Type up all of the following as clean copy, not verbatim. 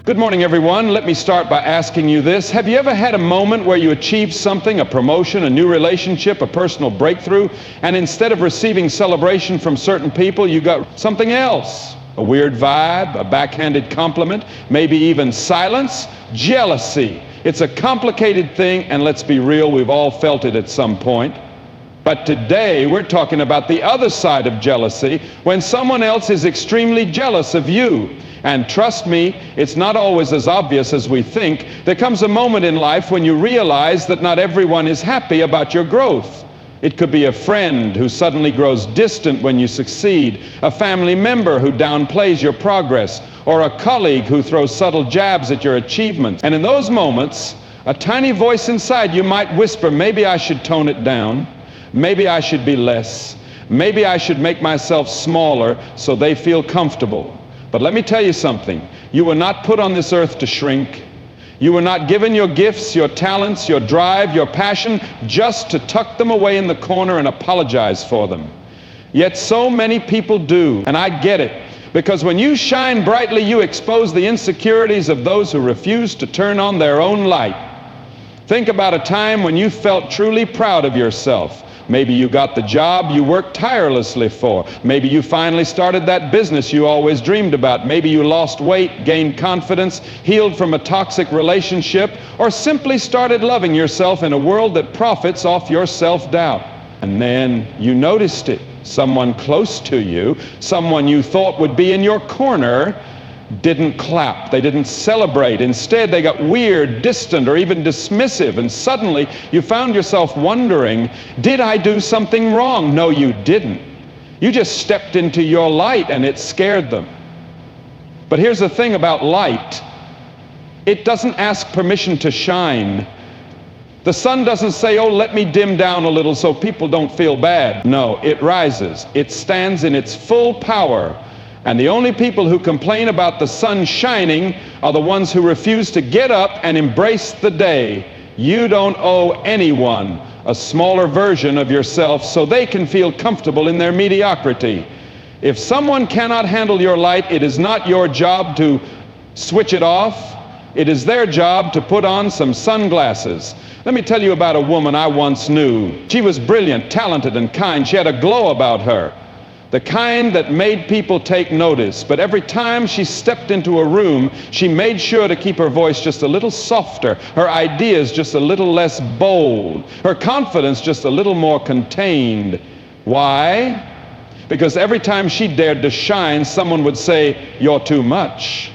Good morning, everyone. Let me start by asking you this. Have you ever had a moment where you achieved something, a promotion, a new relationship, a personal breakthrough, and instead of receiving celebration from certain people, you got something else? A weird vibe, a backhanded compliment, maybe even silence, jealousy. It's a complicated thing, and let's be real, we've all felt it at some point. But today, we're talking about the other side of jealousy, when someone else is extremely jealous of you. And trust me, it's not always as obvious as we think. There comes a moment in life when you realize that not everyone is happy about your growth. It could be a friend who suddenly grows distant when you succeed, a family member who downplays your progress, or a colleague who throws subtle jabs at your achievements. And in those moments, a tiny voice inside you might whisper, maybe I should tone it down, maybe I should be less, maybe I should make myself smaller so they feel comfortable. But let me tell you something. You were not put on this earth to shrink. You were not given your gifts, your talents, your drive, your passion, just to tuck them away in the corner and apologize for them. Yet so many people do, and I get it. Because when you shine brightly, you expose the insecurities of those who refuse to turn on their own light. Think about a time when you felt truly proud of yourself. Maybe you got the job you worked tirelessly for. Maybe you finally started that business you always dreamed about. Maybe you lost weight, gained confidence, healed from a toxic relationship, or simply started loving yourself in a world that profits off your self-doubt. And then you noticed it. Someone close to you, someone you thought would be in your corner, didn't clap, they didn't celebrate. Instead, they got weird, distant, or even dismissive, and suddenly you found yourself wondering, did I do something wrong? No, you didn't. You just stepped into your light and it scared them. But here's the thing about light. It doesn't ask permission to shine. The sun doesn't say, oh, let me dim down a little so people don't feel bad. No, it rises. It stands in its full power. And the only people who complain about the sun shining are the ones who refuse to get up and embrace the day. You don't owe anyone a smaller version of yourself so they can feel comfortable in their mediocrity. If someone cannot handle your light, it is not your job to switch it off. It is their job to put on some sunglasses. Let me tell you about a woman I once knew. She was brilliant, talented, and kind. She had a glow about her. The kind that made people take notice. But every time she stepped into a room, she made sure to keep her voice just a little softer, her ideas just a little less bold, her confidence just a little more contained. Why? Because every time she dared to shine, someone would say, you're too much.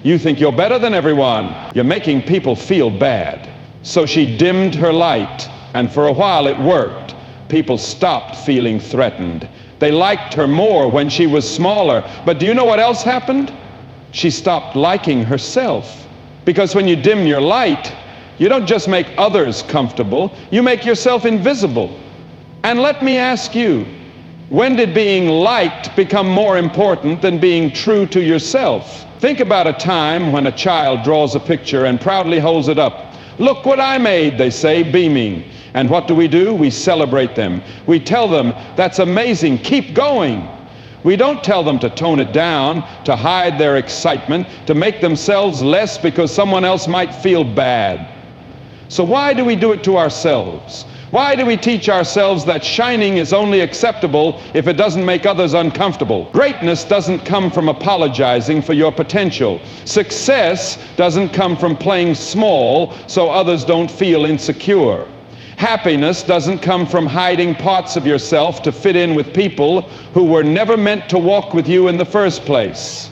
You think you're better than everyone. You're making people feel bad. So she dimmed her light, and for a while it worked. People stopped feeling threatened. They liked her more when she was smaller. But do you know what else happened? She stopped liking herself. Because when you dim your light, you don't just make others comfortable, you make yourself invisible. And let me ask you, when did being liked become more important than being true to yourself? Think about a time when a child draws a picture and proudly holds it up. Look what I made, they say, beaming. And what do? We celebrate them. We tell them, that's amazing, keep going. We don't tell them to tone it down, to hide their excitement, to make themselves less because someone else might feel bad. So why do we do it to ourselves? Why do we teach ourselves that shining is only acceptable if it doesn't make others uncomfortable? Greatness doesn't come from apologizing for your potential. Success doesn't come from playing small so others don't feel insecure. Happiness doesn't come from hiding parts of yourself to fit in with people who were never meant to walk with you in the first place.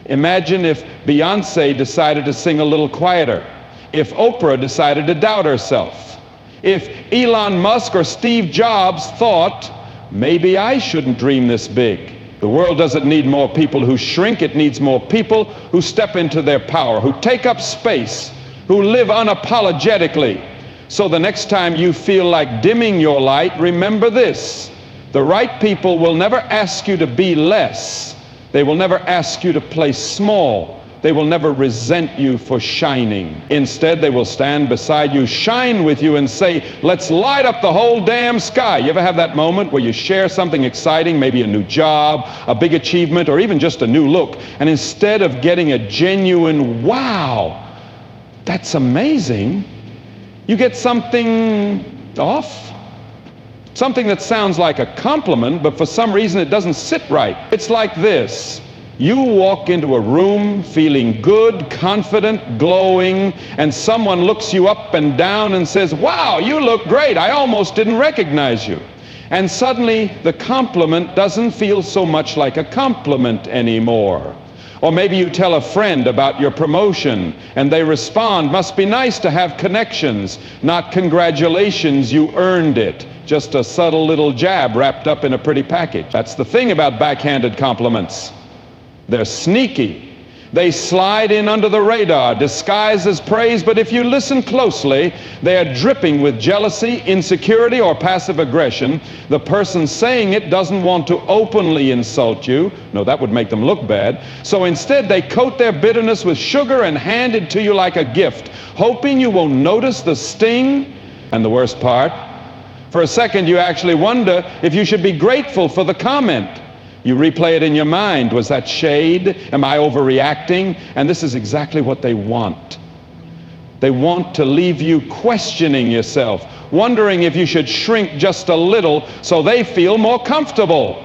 Imagine if Beyonce decided to sing a little quieter, if Oprah decided to doubt herself, if Elon Musk or Steve Jobs thought, maybe I shouldn't dream this big. The world doesn't need more people who shrink, it needs more people who step into their power, who take up space, who live unapologetically. So the next time you feel like dimming your light, remember this. The right people will never ask you to be less. They will never ask you to play small. They will never resent you for shining. Instead, they will stand beside you, shine with you, and say, let's light up the whole damn sky. You ever have that moment where you share something exciting, maybe a new job, a big achievement, or even just a new look, and instead of getting a genuine, wow, that's amazing, you get something off? Something that sounds like a compliment, but for some reason it doesn't sit right. It's like this. You walk into a room feeling good, confident, glowing, and someone looks you up and down and says, wow, you look great. I almost didn't recognize you. And suddenly the compliment doesn't feel so much like a compliment anymore. Or maybe you tell a friend about your promotion and they respond, must be nice to have connections, not congratulations, you earned it. Just a subtle little jab wrapped up in a pretty package. That's the thing about backhanded compliments. They're sneaky. They slide in under the radar, disguised as praise, but if you listen closely, they are dripping with jealousy, insecurity, or passive aggression. The person saying it doesn't want to openly insult you. No, that would make them look bad. So instead, they coat their bitterness with sugar and hand it to you like a gift, hoping you won't notice the sting. And the worst part, for a second, you actually wonder if you should be grateful for the comment. You replay it in your mind. Was that shade? Am I overreacting? And this is exactly what they want. They want to leave you questioning yourself, wondering if you should shrink just a little so they feel more comfortable.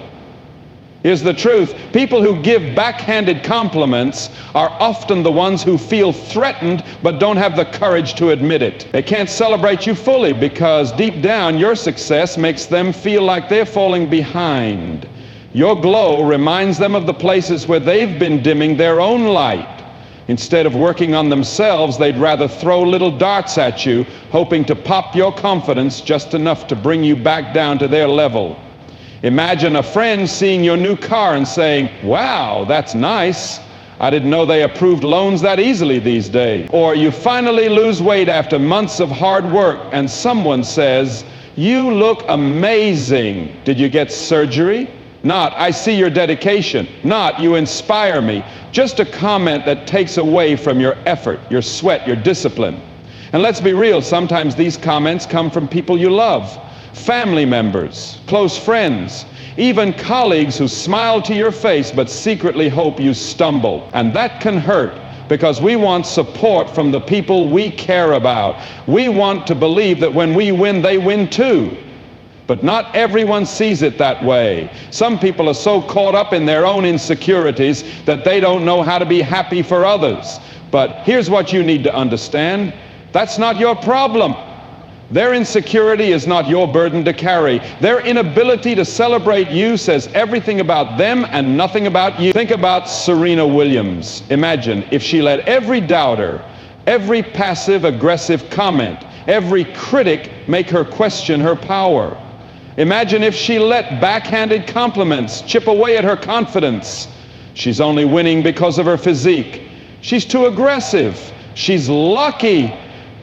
Here's the truth. People who give backhanded compliments are often the ones who feel threatened but don't have the courage to admit it. They can't celebrate you fully because deep down your success makes them feel like they're falling behind. Your glow reminds them of the places where they've been dimming their own light. Instead of working on themselves, they'd rather throw little darts at you, hoping to pop your confidence just enough to bring you back down to their level. Imagine a friend seeing your new car and saying, wow, that's nice. I didn't know they approved loans that easily these days. Or you finally lose weight after months of hard work and someone says, you look amazing. Did you get surgery? Not, I see your dedication. Not, you inspire me. Just a comment that takes away from your effort, your sweat, your discipline. And let's be real, sometimes these comments come from people you love, family members, close friends, even colleagues who smile to your face but secretly hope you stumble. And that can hurt because we want support from the people we care about. We want to believe that when we win, they win too. But not everyone sees it that way. Some people are so caught up in their own insecurities that they don't know how to be happy for others. But here's what you need to understand. That's not your problem. Their insecurity is not your burden to carry. Their inability to celebrate you says everything about them and nothing about you. Think about Serena Williams. Imagine if she let every doubter, every passive-aggressive comment, every critic make her question her power. Imagine if she let backhanded compliments chip away at her confidence. She's only winning because of her physique. She's too aggressive. She's lucky.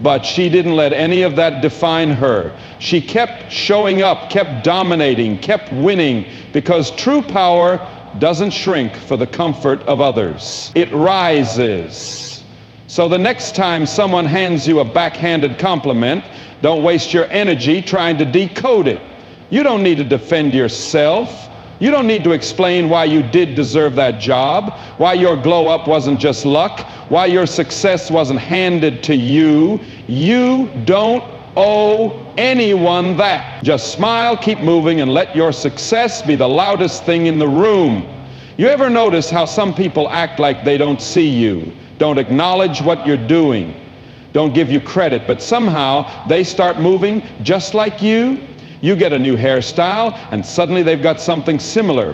But she didn't let any of that define her. She kept showing up, kept dominating, kept winning, because true power doesn't shrink for the comfort of others. It rises. So the next time someone hands you a backhanded compliment, don't waste your energy trying to decode it. You don't need to defend yourself. You don't need to explain why you did deserve that job, why your glow up wasn't just luck, why your success wasn't handed to you. You don't owe anyone that. Just smile, keep moving, and let your success be the loudest thing in the room. You ever notice how some people act like they don't see you, don't acknowledge what you're doing, don't give you credit, but somehow they start moving just like you? You get a new hairstyle, and suddenly they've got something similar.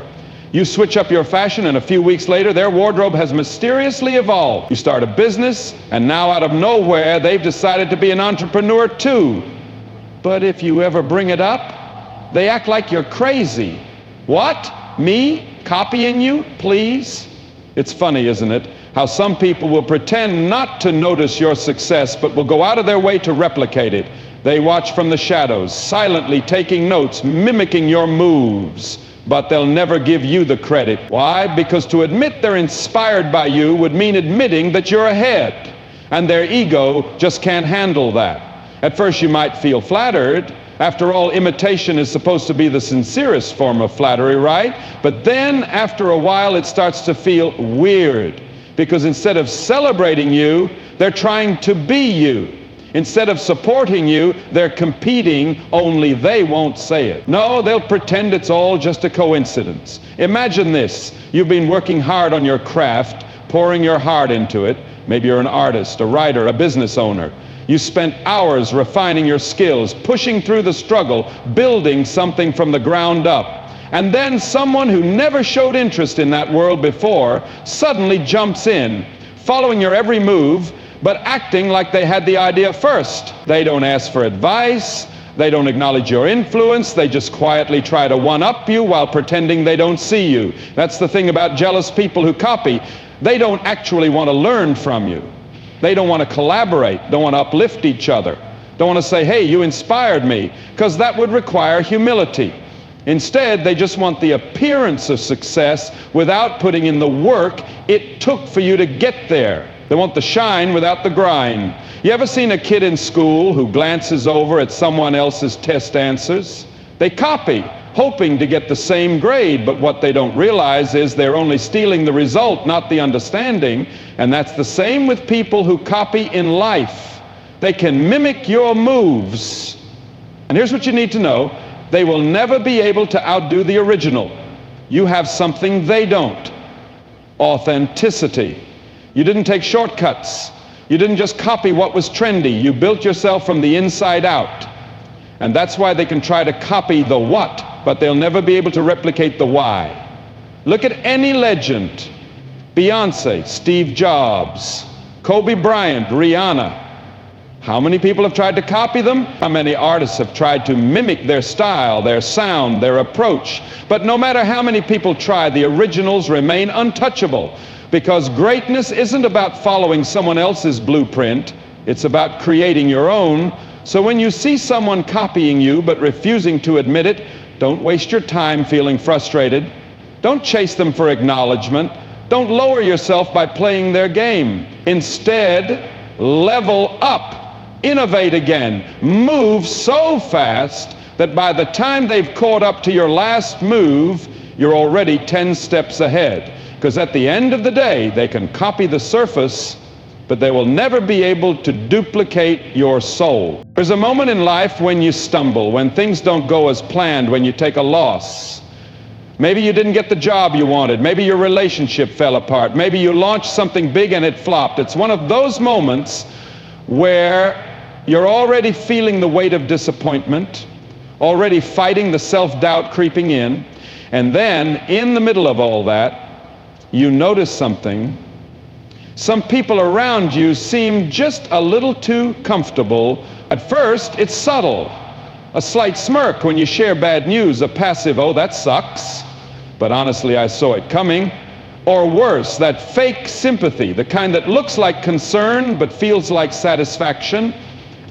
You switch up your fashion, and a few weeks later, their wardrobe has mysteriously evolved. You start a business, and now out of nowhere, they've decided to be an entrepreneur too. But if you ever bring it up, they act like you're crazy. What? Me? Copying you? Please? It's funny, isn't it? How some people will pretend not to notice your success, but will go out of their way to replicate it. They watch from the shadows, silently taking notes, mimicking your moves. but they'll never give you the credit. Why? Because to admit they're inspired by you would mean admitting that you're ahead, and their ego just can't handle that. At first you might feel flattered. After all, imitation is supposed to be the sincerest form of flattery, right? But then after a while it starts to feel weird, because instead of celebrating you, they're trying to be you. Instead of supporting you, they're competing, only they won't say it. No, they'll pretend it's all just a coincidence. Imagine this. You've been working hard on your craft, pouring your heart into it. Maybe you're an artist, a writer, a business owner. You spent hours refining your skills, pushing through the struggle, building something from the ground up. And then someone who never showed interest in that world before suddenly jumps in, following your every move, but acting like they had the idea first. They don't ask for advice. They don't acknowledge your influence. They just quietly try to one-up you while pretending they don't see you. That's the thing about jealous people who copy. They don't actually want to learn from you. They don't want to collaborate, don't want to uplift each other, don't want to say, hey, you inspired me, because that would require humility. Instead, they just want the appearance of success without putting in the work it took for you to get there. They want the shine without the grind. You ever seen a kid in school who glances over at someone else's test answers? They copy, hoping to get the same grade, but what they don't realize is they're only stealing the result, not the understanding. And that's the same with people who copy in life. They can mimic your moves. And here's what you need to know. They will never be able to outdo the original. You have something they don't. Authenticity. You didn't take shortcuts. You didn't just copy what was trendy. You built yourself from the inside out. And that's why they can try to copy the what, but they'll never be able to replicate the why. Look at any legend. Beyonce, Steve Jobs, Kobe Bryant, Rihanna. How many people have tried to copy them? How many artists have tried to mimic their style, their sound, their approach? But no matter how many people try, the originals remain untouchable, because greatness isn't about following someone else's blueprint. It's about creating your own. So when you see someone copying you but refusing to admit it, don't waste your time feeling frustrated. Don't chase them for acknowledgement. Don't lower yourself by playing their game. Instead, level up. Innovate again. Move so fast that by the time they've caught up to your last move, you're already 10 steps ahead. Because at the end of the day, they can copy the surface, but they will never be able to duplicate your soul. There's a moment in life when you stumble, when things don't go as planned, when you take a loss. Maybe you didn't get the job you wanted. Maybe your relationship fell apart. Maybe you launched something big and it flopped. It's one of those moments where you're already feeling the weight of disappointment, already fighting the self-doubt creeping in, and then in the middle of all that, you notice something. Some people around you seem just a little too comfortable. At first, it's subtle. A slight smirk when you share bad news, a passive, oh, that sucks, but honestly, I saw it coming. Or worse, that fake sympathy, the kind that looks like concern but feels like satisfaction,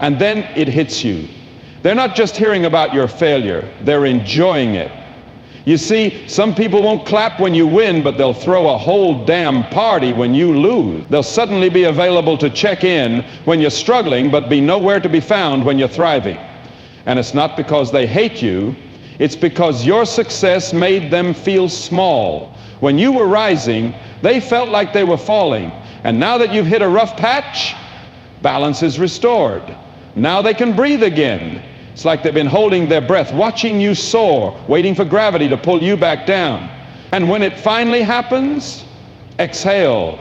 and then it hits you. They're not just hearing about your failure, they're enjoying it. You see, some people won't clap when you win, but they'll throw a whole damn party when you lose. They'll suddenly be available to check in when you're struggling, but be nowhere to be found when you're thriving. And it's not because they hate you, it's because your success made them feel small. When you were rising, they felt like they were falling. And now that you've hit a rough patch, balance is restored. Now they can breathe again. It's like they've been holding their breath, watching you soar, waiting for gravity to pull you back down. And when it finally happens, exhale.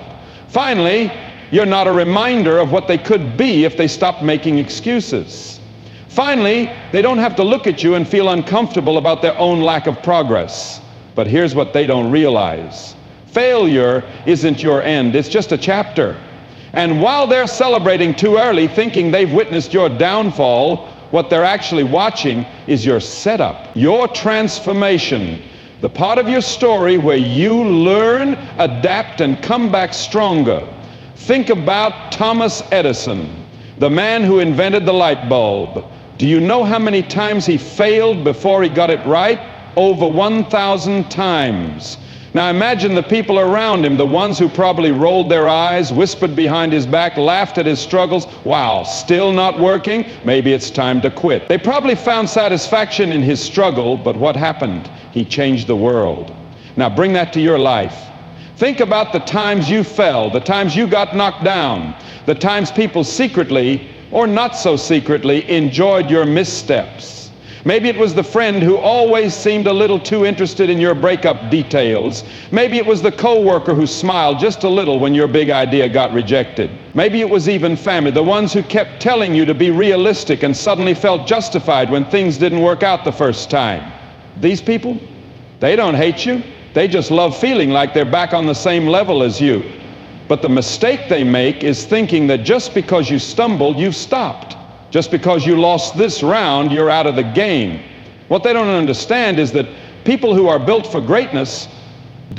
Finally, you're not a reminder of what they could be if they stopped making excuses. Finally, they don't have to look at you and feel uncomfortable about their own lack of progress. But here's what they don't realize. Failure isn't your end, it's just a chapter. And while they're celebrating too early, thinking they've witnessed your downfall, what they're actually watching is your setup, your transformation, the part of your story where you learn, adapt, and come back stronger. Think about Thomas Edison, the man who invented the light bulb. Do you know how many times he failed before he got it right? over 1,000 times. Now imagine the people around him, the ones who probably rolled their eyes, whispered behind his back, laughed at his struggles. Wow, still not working? Maybe it's time to quit. They probably found satisfaction in his struggle, but what happened? He changed the world. Now bring that to your life. Think about the times you fell, the times you got knocked down, the times people secretly, or not so secretly, enjoyed your missteps. Maybe it was the friend who always seemed a little too interested in your breakup details. Maybe it was the coworker who smiled just a little when your big idea got rejected. Maybe it was even family, the ones who kept telling you to be realistic and suddenly felt justified when things didn't work out the first time. These people, they don't hate you. They just love feeling like they're back on the same level as you. But the mistake they make is thinking that just because you stumbled, you've stopped. Just because you lost this round, you're out of the game. What they don't understand is that people who are built for greatness,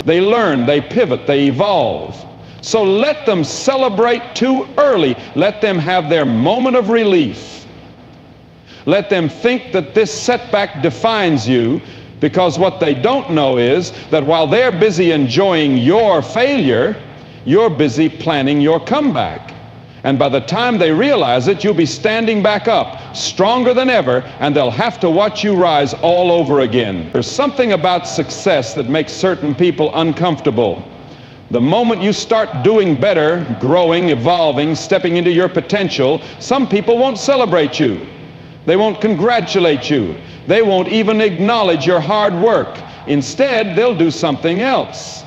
they learn, they pivot, they evolve. So let them celebrate too early. Let them have their moment of relief. Let them think that this setback defines you, because what they don't know is that while they're busy enjoying your failure, you're busy planning your comeback. And by the time they realize it, you'll be standing back up, stronger than ever, and they'll have to watch you rise all over again. There's something about success that makes certain people uncomfortable. The moment you start doing better, growing, evolving, stepping into your potential, some people won't celebrate you. They won't congratulate you. They won't even acknowledge your hard work. Instead, they'll do something else.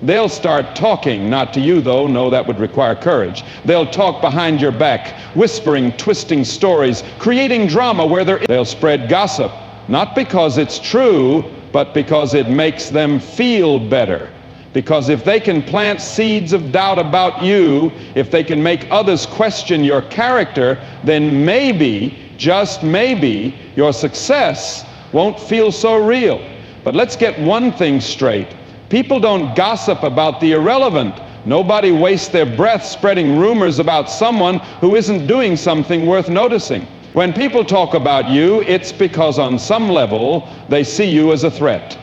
They'll start talking, not to you though, no, that would require courage. They'll talk behind your back, whispering, twisting stories, creating drama where they'll spread gossip, not because it's true, but because it makes them feel better. Because if they can plant seeds of doubt about you, if they can make others question your character, then maybe, just maybe, your success won't feel so real. But let's get one thing straight. People don't gossip about the irrelevant. Nobody wastes their breath spreading rumors about someone who isn't doing something worth noticing. When people talk about you, it's because on some level they see you as a threat.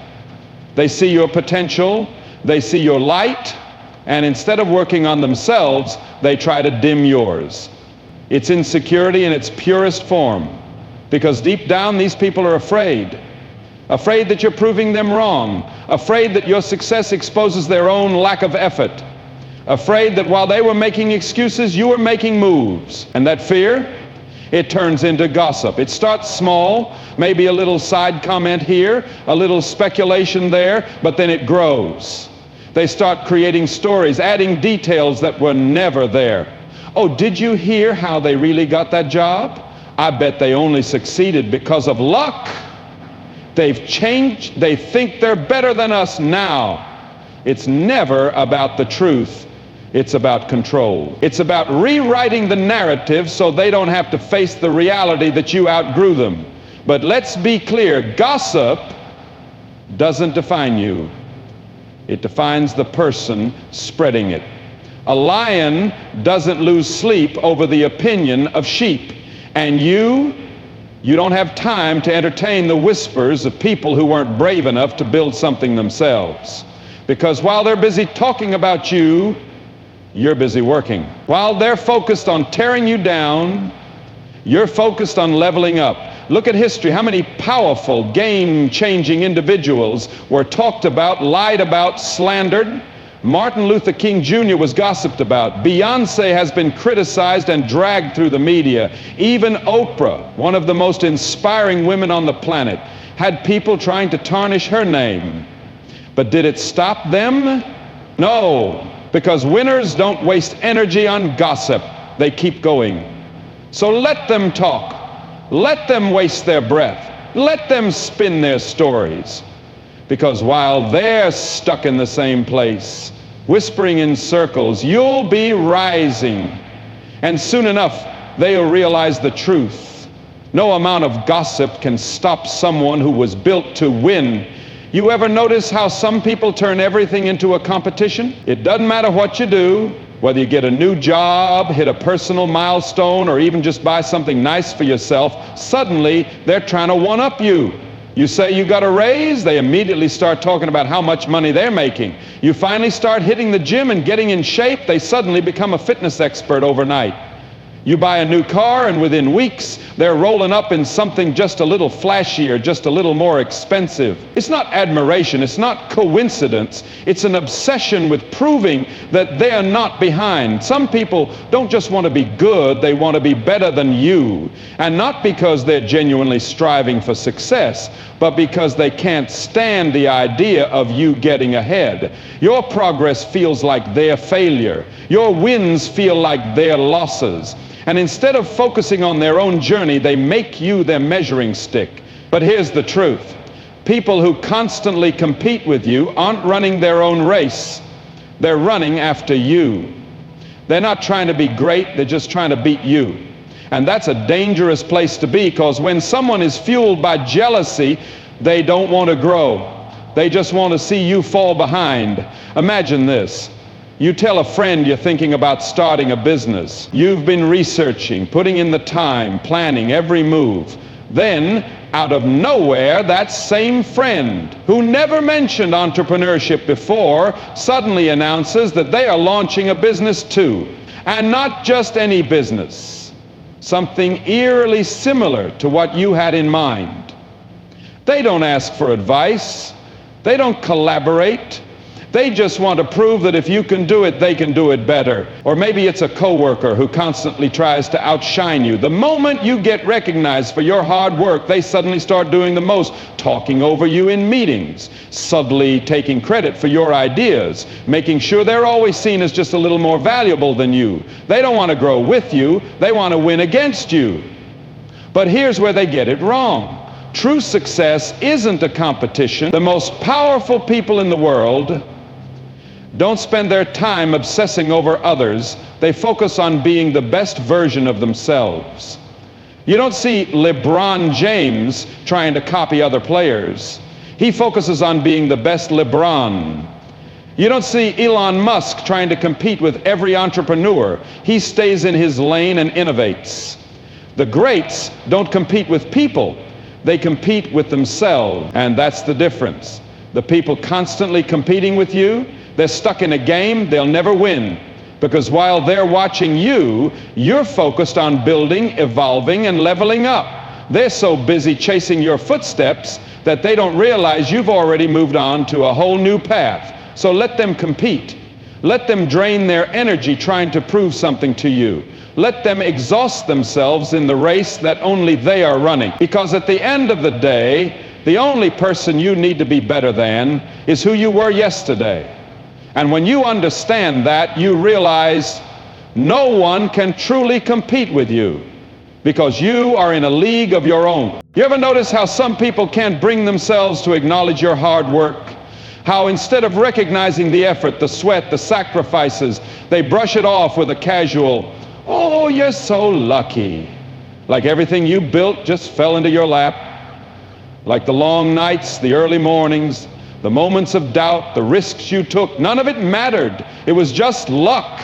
They see your potential, they see your light, and instead of working on themselves, they try to dim yours. It's insecurity in its purest form, because deep down these people are afraid. Afraid that you're proving them wrong, afraid that your success exposes their own lack of effort, afraid that while they were making excuses, you were making moves. And that fear, it turns into gossip. It starts small, maybe a little side comment here, a little speculation there, but then it grows. They start creating stories, adding details that were never there. Oh, did you hear how they really got that job? I bet they only succeeded because of luck. They've changed. They think they're better than us now. It's never about the truth. It's about control. It's about rewriting the narrative so they don't have to face the reality that you outgrew them. But let's be clear, gossip doesn't define you. It defines the person spreading it. A lion doesn't lose sleep over the opinion of sheep. And you don't have time to entertain the whispers of people who weren't brave enough to build something themselves. Because while they're busy talking about you, you're busy working. While they're focused on tearing you down, you're focused on leveling up. Look at history. How many powerful, game-changing individuals were talked about, lied about, slandered? Martin Luther King Jr. was gossiped about. Beyonce has been criticized and dragged through the media. Even Oprah, one of the most inspiring women on the planet, had people trying to tarnish her name. But did it stop them? No, because winners don't waste energy on gossip. They keep going. So let them talk. Let them waste their breath. Let them spin their stories. Because while they're stuck in the same place, whispering in circles, you'll be rising. And soon enough, they'll realize the truth. No amount of gossip can stop someone who was built to win. You ever notice how some people turn everything into a competition? It doesn't matter what you do, whether you get a new job, hit a personal milestone, or even just buy something nice for yourself, suddenly they're trying to one-up you. You say you got a raise, they immediately start talking about how much money they're making. You finally start hitting the gym and getting in shape, they suddenly become a fitness expert overnight. You buy a new car, and within weeks, they're rolling up in something just a little flashier, just a little more expensive. It's not admiration, it's not coincidence. It's an obsession with proving that they're not behind. Some people don't just want to be good, they want to be better than you. And not because they're genuinely striving for success, but because they can't stand the idea of you getting ahead. Your progress feels like their failure. Your wins feel like their losses. And instead of focusing on their own journey, they make you their measuring stick. But here's the truth. People who constantly compete with you aren't running their own race. They're running after you. They're not trying to be great, they're just trying to beat you. And that's a dangerous place to be, because when someone is fueled by jealousy, they don't want to grow. They just want to see you fall behind. Imagine this. You tell a friend you're thinking about starting a business. You've been researching, putting in the time, planning every move. Then, out of nowhere, that same friend, who never mentioned entrepreneurship before, suddenly announces that they are launching a business too. And not just any business. Something eerily similar to what you had in mind. They don't ask for advice. They don't collaborate. They just want to prove that if you can do it, they can do it better. Or maybe it's a coworker who constantly tries to outshine you. The moment you get recognized for your hard work, they suddenly start doing the most, talking over you in meetings, subtly taking credit for your ideas, making sure they're always seen as just a little more valuable than you. They don't want to grow with you, they want to win against you. But here's where they get it wrong. True success isn't a competition. The most powerful people in the world don't spend their time obsessing over others. They focus on being the best version of themselves. You don't see LeBron James trying to copy other players. He focuses on being the best LeBron. You don't see Elon Musk trying to compete with every entrepreneur. He stays in his lane and innovates. The greats don't compete with people. They compete with themselves, and that's the difference. The people constantly competing with you, they're stuck in a game they'll never win, because while they're watching you, you're focused on building, evolving, and leveling up. They're so busy chasing your footsteps that they don't realize you've already moved on to a whole new path. So let them compete. Let them drain their energy trying to prove something to you. Let them exhaust themselves in the race that only they are running. Because at the end of the day, the only person you need to be better than is who you were yesterday. And when you understand that, you realize no one can truly compete with you, because you are in a league of your own. You ever notice how some people can't bring themselves to acknowledge your hard work? How instead of recognizing the effort, the sweat, the sacrifices, they brush it off with a casual, "Oh, you're so lucky." Like everything you built just fell into your lap. Like the long nights, the early mornings, the moments of doubt, the risks you took, none of it mattered. It was just luck.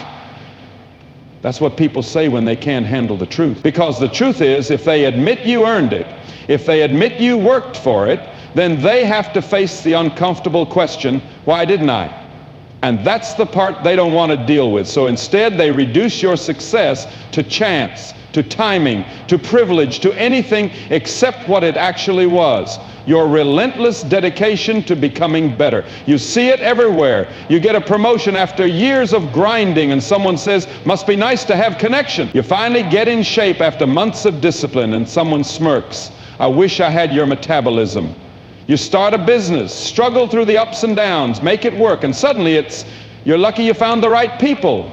That's what people say when they can't handle the truth. Because the truth is, if they admit you earned it, if they admit you worked for it, then they have to face the uncomfortable question, why didn't I? And that's the part they don't want to deal with. So instead, they reduce your success to chance, to timing, to privilege, to anything except what it actually was. Your relentless dedication to becoming better. You see it everywhere. You get a promotion after years of grinding and someone says, "Must be nice to have connection." You finally get in shape after months of discipline and someone smirks, "I wish I had your metabolism." You start a business, struggle through the ups and downs, make it work, and suddenly you're lucky you found the right people.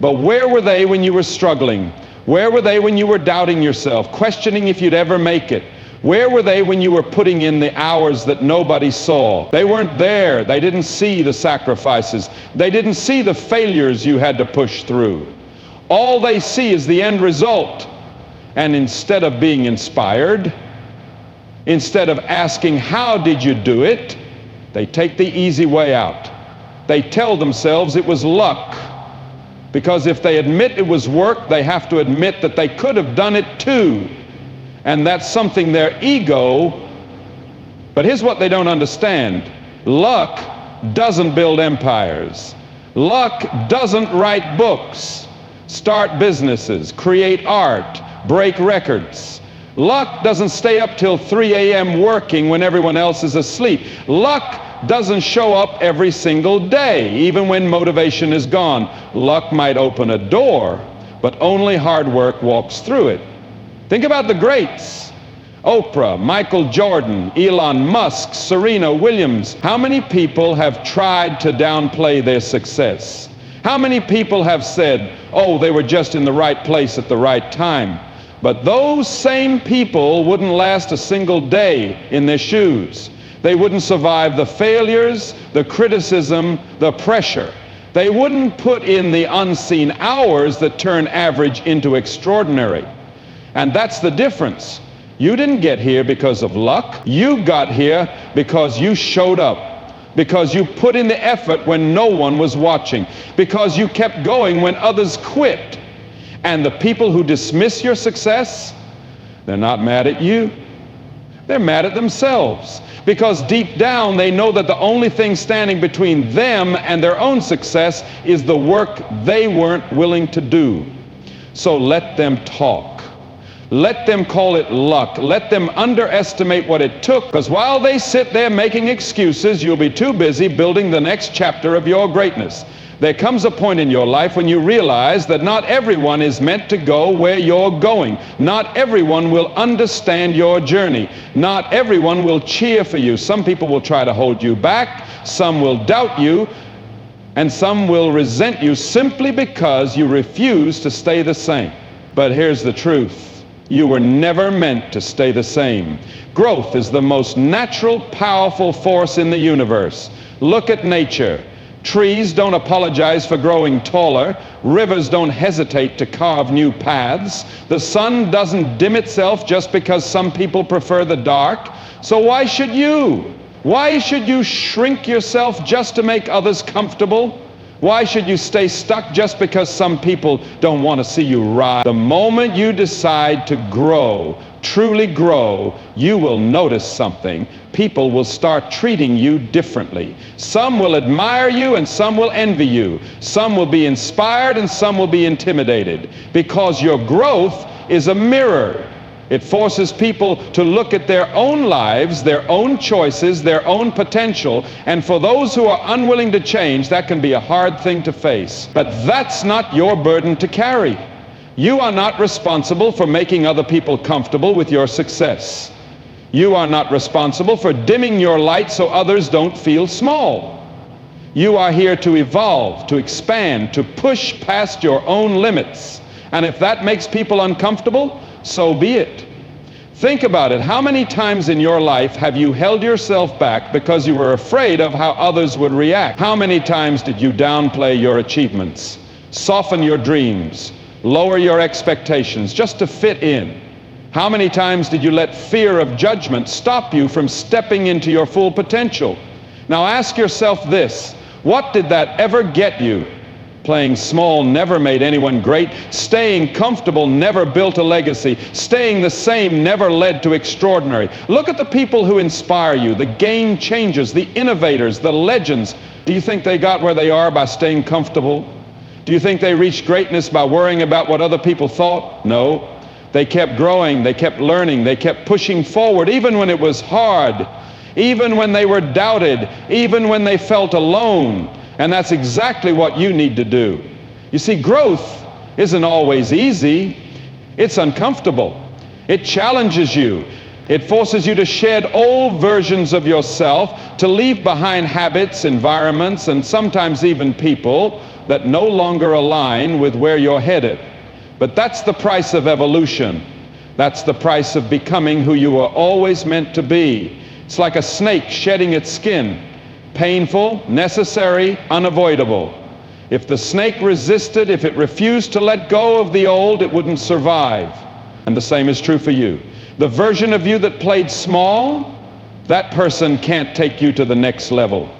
But where were they when you were struggling? Where were they when you were doubting yourself, questioning if you'd ever make it? Where were they when you were putting in the hours that nobody saw? They weren't there. They didn't see the sacrifices. They didn't see the failures you had to push through. All they see is the end result. And instead of being inspired, instead of asking, how did you do it? They take the easy way out. They tell themselves it was luck. Because if they admit it was work, they have to admit that they could have done it too. And that's something their ego But here's what they don't understand. Luck doesn't build empires. Luck doesn't write books, start businesses, create art, break records. Luck doesn't stay up till 3 a.m. working when everyone else is asleep. Luck doesn't show up every single day, even when motivation is gone. Luck might open a door, but only hard work walks through it. Think about the greats. Oprah, Michael Jordan, Elon Musk, Serena Williams. How many people have tried to downplay their success? How many people have said, oh, they were just in the right place at the right time? But those same people wouldn't last a single day in their shoes. They wouldn't survive the failures, the criticism, the pressure. They wouldn't put in the unseen hours that turn average into extraordinary. And that's the difference. You didn't get here because of luck. You got here because you showed up, because you put in the effort when no one was watching, because you kept going when others quit. And the people who dismiss your success, they're not mad at you. They're mad at themselves, because deep down they know that the only thing standing between them and their own success is the work they weren't willing to do. So let them talk. Let them call it luck. Let them underestimate what it took, because while they sit there making excuses, you'll be too busy building the next chapter of your greatness. There comes a point in your life when you realize that not everyone is meant to go where you're going. Not everyone will understand your journey. Not everyone will cheer for you. Some people will try to hold you back. Some will doubt you. And some will resent you simply because you refuse to stay the same. But here's the truth. You were never meant to stay the same. Growth is the most natural, powerful force in the universe. Look at nature. Trees don't apologize for growing taller. Rivers don't hesitate to carve new paths. The sun doesn't dim itself just because some people prefer the dark. So why should you? Why should you shrink yourself just to make others comfortable? Why should you stay stuck just because some people don't want to see you rise? The moment you decide to grow, truly grow, you will notice something. People will start treating you differently. Some will admire you and some will envy you. Some will be inspired and some will be intimidated, because your growth is a mirror. It forces people to look at their own lives, their own choices, their own potential. And for those who are unwilling to change, that can be a hard thing to face. But that's not your burden to carry. You are not responsible for making other people comfortable with your success. You are not responsible for dimming your light so others don't feel small. You are here to evolve, to expand, to push past your own limits. And if that makes people uncomfortable, so be it. Think about it. How many times in your life have you held yourself back because you were afraid of how others would react? How many times did you downplay your achievements, soften your dreams, lower your expectations just to fit in? How many times did you let fear of judgment stop you from stepping into your full potential? Now ask yourself this: what did that ever get you? Playing small never made anyone great. Staying comfortable never built a legacy. Staying the same never led to extraordinary. Look at the people who inspire you, the game changers, the innovators, the legends. Do you think they got where they are by staying comfortable? Do you think they reached greatness by worrying about what other people thought? No. They kept growing, they kept learning, they kept pushing forward, even when it was hard, even when they were doubted, even when they felt alone. And that's exactly what you need to do. You see, growth isn't always easy. It's uncomfortable. It challenges you. It forces you to shed old versions of yourself, to leave behind habits, environments, and sometimes even people that no longer align with where you're headed. But that's the price of evolution. That's the price of becoming who you were always meant to be. It's like a snake shedding its skin. Painful, necessary, unavoidable. If the snake resisted, if it refused to let go of the old, it wouldn't survive. And the same is true for you. The version of you that played small, that person can't take you to the next level.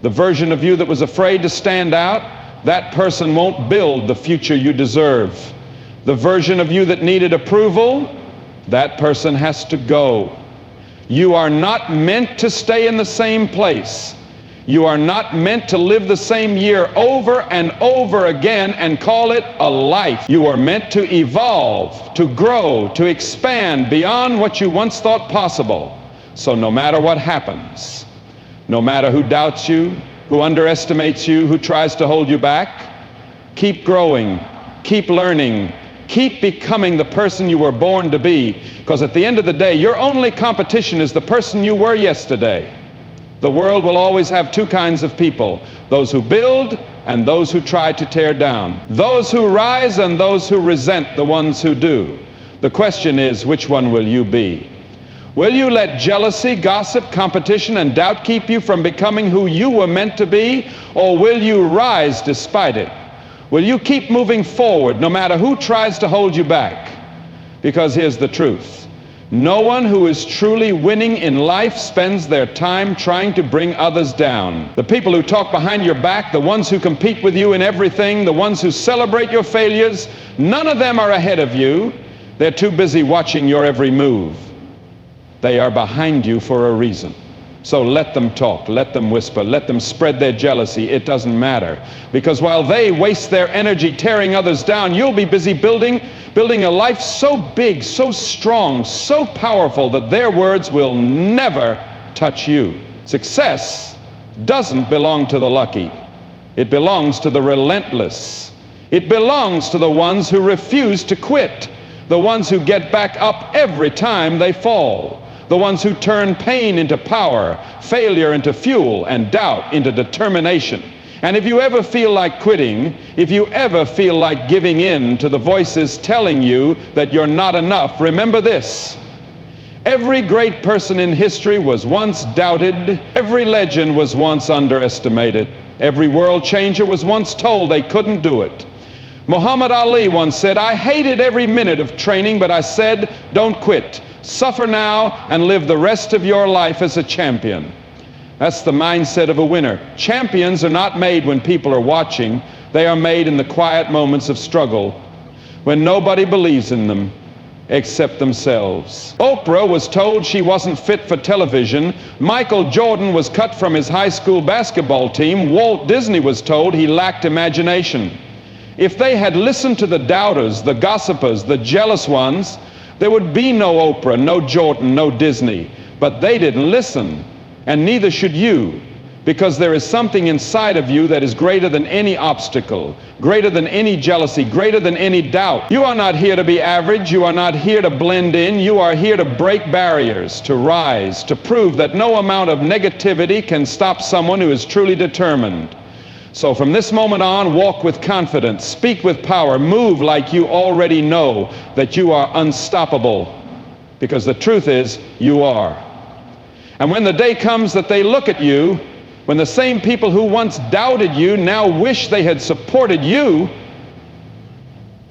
The version of you that was afraid to stand out, that person won't build the future you deserve. The version of you that needed approval, that person has to go. You are not meant to stay in the same place. You are not meant to live the same year over and over again and call it a life. You are meant to evolve, to grow, to expand beyond what you once thought possible. So no matter what happens, no matter who doubts you, who underestimates you, who tries to hold you back, keep growing, keep learning, keep becoming the person you were born to be, because at the end of the day, your only competition is the person you were yesterday. The world will always have two kinds of people, those who build and those who try to tear down, those who rise and those who resent the ones who do. The question is, which one will you be? Will you let jealousy, gossip, competition, and doubt keep you from becoming who you were meant to be, or will you rise despite it? Will you keep moving forward no matter who tries to hold you back? Because here's the truth. No one who is truly winning in life spends their time trying to bring others down. The people who talk behind your back, the ones who compete with you in everything, the ones who celebrate your failures, none of them are ahead of you. They're too busy watching your every move. They are behind you for a reason. So let them talk, let them whisper, let them spread their jealousy. It doesn't matter. Because while they waste their energy tearing others down, you'll be busy building a life so big, so strong, so powerful that their words will never touch you. Success doesn't belong to the lucky. It belongs to the relentless. It belongs to the ones who refuse to quit, the ones who get back up every time they fall, the ones who turn pain into power, failure into fuel, and doubt into determination. And if you ever feel like quitting, if you ever feel like giving in to the voices telling you that you're not enough, remember this. Every great person in history was once doubted. Every legend was once underestimated. Every world changer was once told they couldn't do it. Muhammad Ali once said, "I hated every minute of training, but I said, don't quit. Suffer now and live the rest of your life as a champion." That's the mindset of a winner. Champions are not made when people are watching. They are made in the quiet moments of struggle, when nobody believes in them except themselves. Oprah was told she wasn't fit for television. Michael Jordan was cut from his high school basketball team. Walt Disney was told he lacked imagination. If they had listened to the doubters, the gossipers, the jealous ones, there would be no Oprah, no Jordan, no Disney. But they didn't listen. And neither should you, because there is something inside of you that is greater than any obstacle, greater than any jealousy, greater than any doubt. You are not here to be average. You are not here to blend in. You are here to break barriers, to rise, to prove that no amount of negativity can stop someone who is truly determined. So from this moment on, walk with confidence, speak with power, move like you already know that you are unstoppable, because the truth is, you are. And when the day comes that they look at you, when the same people who once doubted you now wish they had supported you,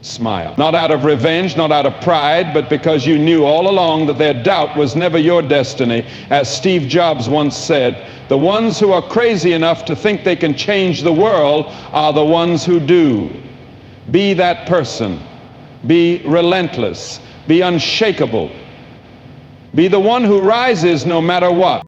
smile. Not out of revenge, not out of pride, but because you knew all along that their doubt was never your destiny. As Steve Jobs once said, the ones who are crazy enough to think they can change the world are the ones who do. Be that person. Be relentless. Be unshakable. Be the one who rises no matter what.